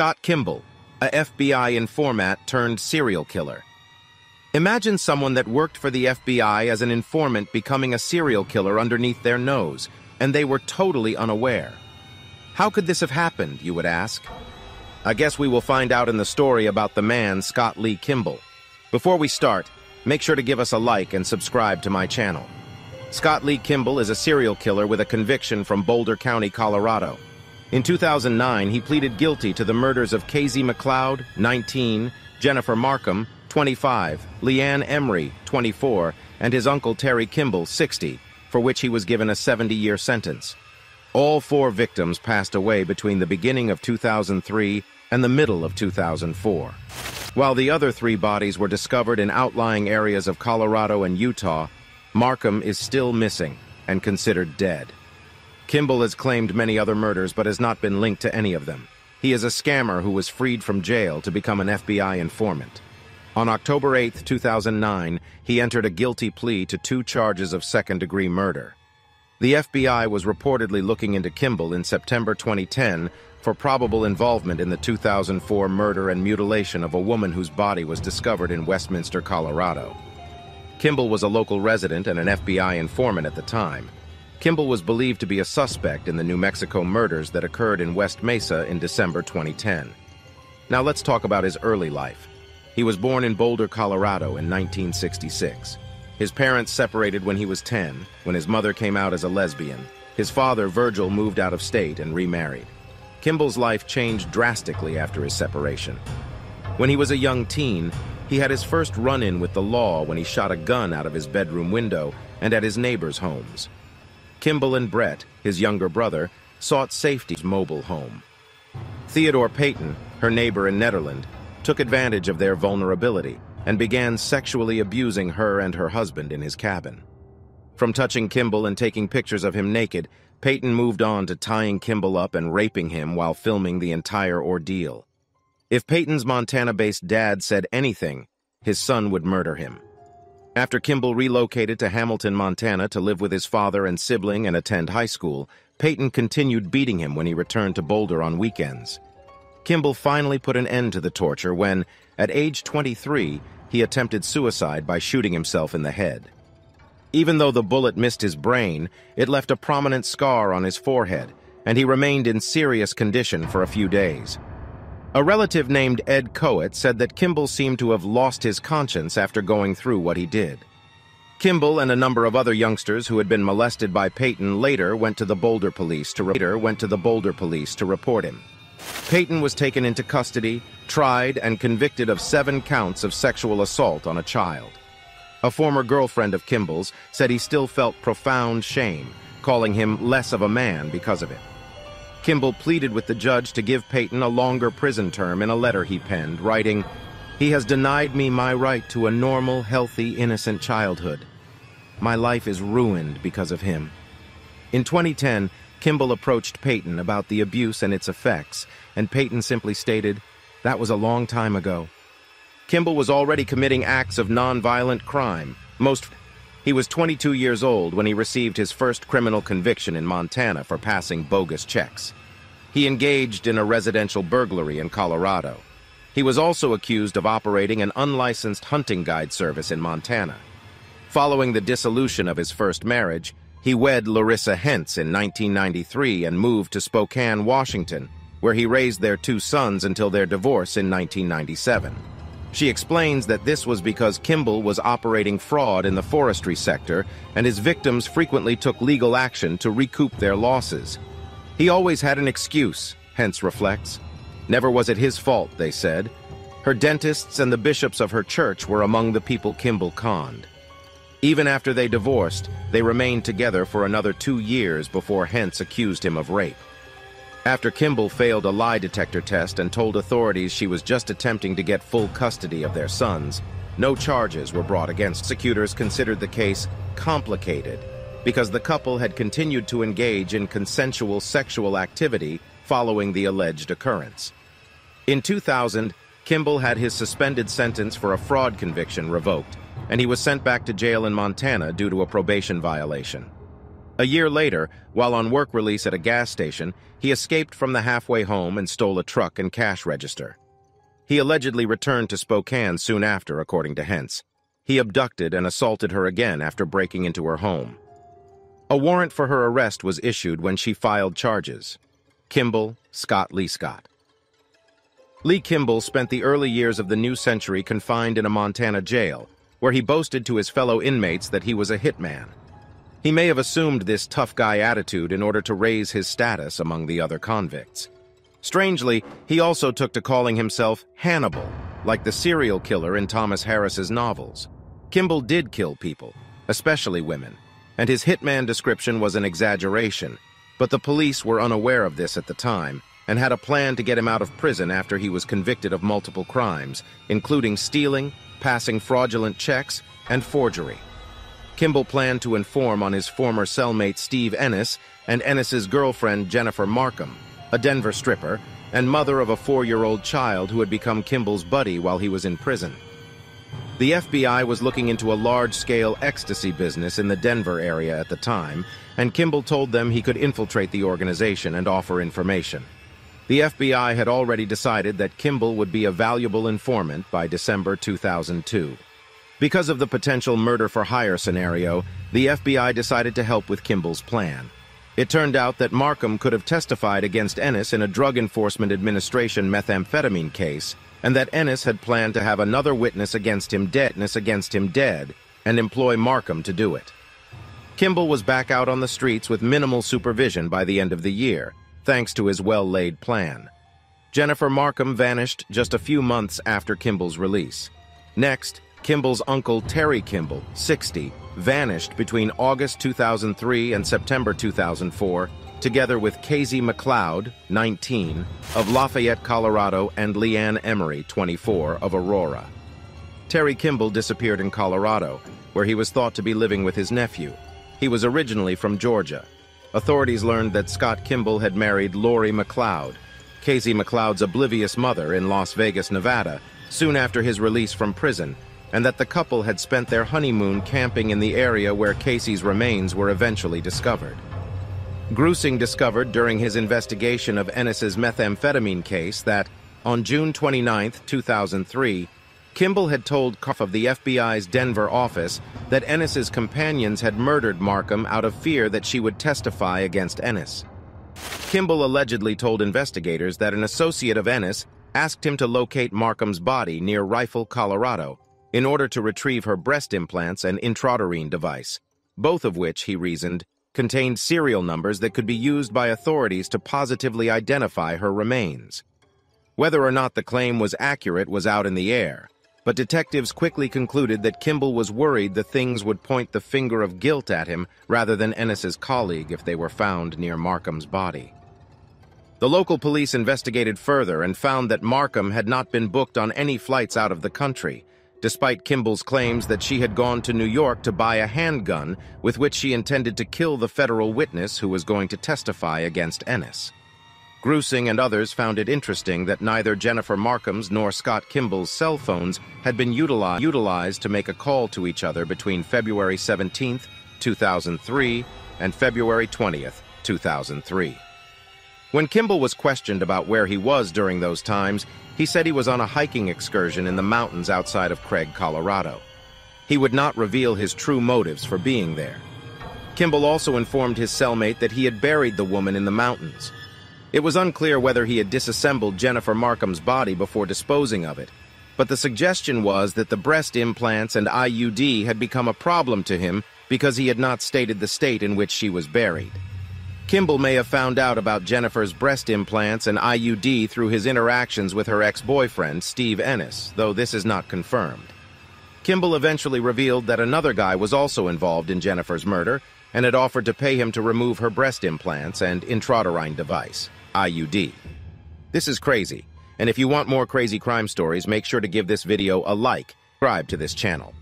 Scott Kimball, a FBI informant turned serial killer. Imagine someone that worked for the FBI as an informant becoming a serial killer underneath their nose, and they were totally unaware. How could this have happened, you would ask? I guess we will find out in the story about the man Scott Lee Kimball. Before we start, make sure to give us a like and subscribe to my channel. Scott Lee Kimball is a serial killer with a conviction from Boulder County, Colorado. In 2009, he pleaded guilty to the murders of Casey McLeod, 19, Jennifer Markham, 25, Leanne Emery, 24, and his uncle Terry Kimball, 60, for which he was given a 70-year sentence. All 4 victims passed away between the beginning of 2003 and the middle of 2004. While the other 3 bodies were discovered in outlying areas of Colorado and Utah, Markham is still missing and considered dead. Kimball has claimed many other murders but has not been linked to any of them. He is a scammer who was freed from jail to become an FBI informant. On October 8, 2009, he entered a guilty plea to 2 charges of second-degree murder. The FBI was reportedly looking into Kimball in September 2010 for probable involvement in the 2004 murder and mutilation of a woman whose body was discovered in Westminster, Colorado. Kimball was a local resident and an FBI informant at the time. Kimball was believed to be a suspect in the New Mexico murders that occurred in West Mesa in December 2010. Now let's talk about his early life. He was born in Boulder, Colorado in 1966. His parents separated when he was 10, when his mother came out as a lesbian. His father, Virgil, moved out of state and remarried. Kimball's life changed drastically after his separation. When he was a young teen, he had his first run-in with the law when he shot a gun out of his bedroom window and at his neighbors' homes. Kimball and Brett, his younger brother, sought safety's mobile home. Theodore Payton, her neighbor in Nederland, took advantage of their vulnerability and began sexually abusing her and her husband in his cabin. From touching Kimball and taking pictures of him naked, Payton moved on to tying Kimball up and raping him while filming the entire ordeal. If Payton's Montana-based dad said anything, his son would murder him. After Kimball relocated to Hamilton, Montana to live with his father and sibling and attend high school, Payton continued beating him when he returned to Boulder on weekends. Kimball finally put an end to the torture when, at age 23, he attempted suicide by shooting himself in the head. Even though the bullet missed his brain, it left a prominent scar on his forehead, and he remained in serious condition for a few days. A relative named Ed Coet said that Kimball seemed to have lost his conscience after going through what he did. Kimball and a number of other youngsters who had been molested by Payton later went to the Boulder police to report him. Payton was taken into custody, tried, and convicted of 7 counts of sexual assault on a child. A former girlfriend of Kimball's said he still felt profound shame, calling him less of a man because of it. Kimball pleaded with the judge to give Payton a longer prison term in a letter he penned, writing, "He has denied me my right to a normal, healthy, innocent childhood. My life is ruined because of him." In 2010, Kimball approached Payton about the abuse and its effects, and Payton simply stated, "That was a long time ago." Kimball was already committing acts of nonviolent crime. He was 22 years old when he received his first criminal conviction in Montana for passing bogus checks. He engaged in a residential burglary in Colorado. He was also accused of operating an unlicensed hunting guide service in Montana. Following the dissolution of his first marriage, he wed Larissa Hentz in 1993 and moved to Spokane, Washington, where he raised their 2 sons until their divorce in 1997. She explains that this was because Kimball was operating fraud in the forestry sector, and his victims frequently took legal action to recoup their losses. "He always had an excuse," Hentz reflects. "Never was it his fault," they said. Her dentists and the bishops of her church were among the people Kimball conned. Even after they divorced, they remained together for another 2 years before Hentz accused him of rape. After Kimball failed a lie detector test and told authorities she was just attempting to get full custody of their sons, no charges were brought against. Prosecutors considered the case complicated because the couple had continued to engage in consensual sexual activity following the alleged occurrence. In 2000, Kimball had his suspended sentence for a fraud conviction revoked, and he was sent back to jail in Montana due to a probation violation. A year later, while on work release at a gas station, he escaped from the halfway home and stole a truck and cash register. He allegedly returned to Spokane soon after, according to Hentz. He abducted and assaulted her again after breaking into her home. A warrant for her arrest was issued when she filed charges. Kimball, Scott Lee Scott. Lee Kimball spent the early years of the new century confined in a Montana jail, where he boasted to his fellow inmates that he was a hitman. He may have assumed this tough guy attitude in order to raise his status among the other convicts. Strangely, he also took to calling himself Hannibal, like the serial killer in Thomas Harris's novels. Kimball did kill people, especially women, and his hitman description was an exaggeration, but the police were unaware of this at the time and had a plan to get him out of prison after he was convicted of multiple crimes, including stealing, passing fraudulent checks, and forgery. Kimball planned to inform on his former cellmate Steve Ennis and Ennis's girlfriend Jennifer Markham, a Denver stripper, and mother of a 4-year-old child who had become Kimball's buddy while he was in prison. The FBI was looking into a large-scale ecstasy business in the Denver area at the time, and Kimball told them he could infiltrate the organization and offer information. The FBI had already decided that Kimball would be a valuable informant by December 2002. Because of the potential murder-for-hire scenario, the FBI decided to help with Kimball's plan. It turned out that Markham could have testified against Ennis in a Drug Enforcement Administration methamphetamine case, and that Ennis had planned to have another witness against him dead, and employ Markham to do it. Kimball was back out on the streets with minimal supervision by the end of the year, thanks to his well-laid plan. Jennifer Markham vanished just a few months after Kimball's release. Next, Kimball's uncle Terry Kimball, 60, vanished between August 2003 and September 2004, together with Casey McLeod, 19, of Lafayette, Colorado, and Leanne Emery, 24, of Aurora. Terry Kimball disappeared in Colorado, where he was thought to be living with his nephew. He was originally from Georgia. Authorities learned that Scott Kimball had married Lori McLeod, Casey McLeod's oblivious mother, in Las Vegas, Nevada, soon after his release from prison, and that the couple had spent their honeymoon camping in the area where Casey's remains were eventually discovered. Grusing discovered during his investigation of Ennis's methamphetamine case that, on June 29, 2003, Kimball had told Koff of the FBI's Denver office that Ennis's companions had murdered Markham out of fear that she would testify against Ennis. Kimball allegedly told investigators that an associate of Ennis asked him to locate Markham's body near Rifle, Colorado, in order to retrieve her breast implants and intrauterine device, both of which, he reasoned, contained serial numbers that could be used by authorities to positively identify her remains. Whether or not the claim was accurate was out in the air, but detectives quickly concluded that Kimball was worried the things would point the finger of guilt at him rather than Ennis's colleague if they were found near Markham's body. The local police investigated further and found that Markham had not been booked on any flights out of the country, despite Kimball's claims that she had gone to New York to buy a handgun with which she intended to kill the federal witness who was going to testify against Ennis. Grusing and others found it interesting that neither Jennifer Markham's nor Scott Kimball's cell phones had been utilized to make a call to each other between February 17, 2003 and February 20, 2003. When Kimball was questioned about where he was during those times, he said he was on a hiking excursion in the mountains outside of Craig, Colorado. He would not reveal his true motives for being there. Kimball also informed his cellmate that he had buried the woman in the mountains. It was unclear whether he had disassembled Jennifer Markham's body before disposing of it, but the suggestion was that the breast implants and IUD had become a problem to him because he had not stated the state in which she was buried. Kimball may have found out about Jennifer's breast implants and IUD through his interactions with her ex-boyfriend, Steve Ennis, though this is not confirmed. Kimball eventually revealed that another guy was also involved in Jennifer's murder and had offered to pay him to remove her breast implants and intrauterine device, IUD. This is crazy, and if you want more crazy crime stories, make sure to give this video a like, subscribe to this channel.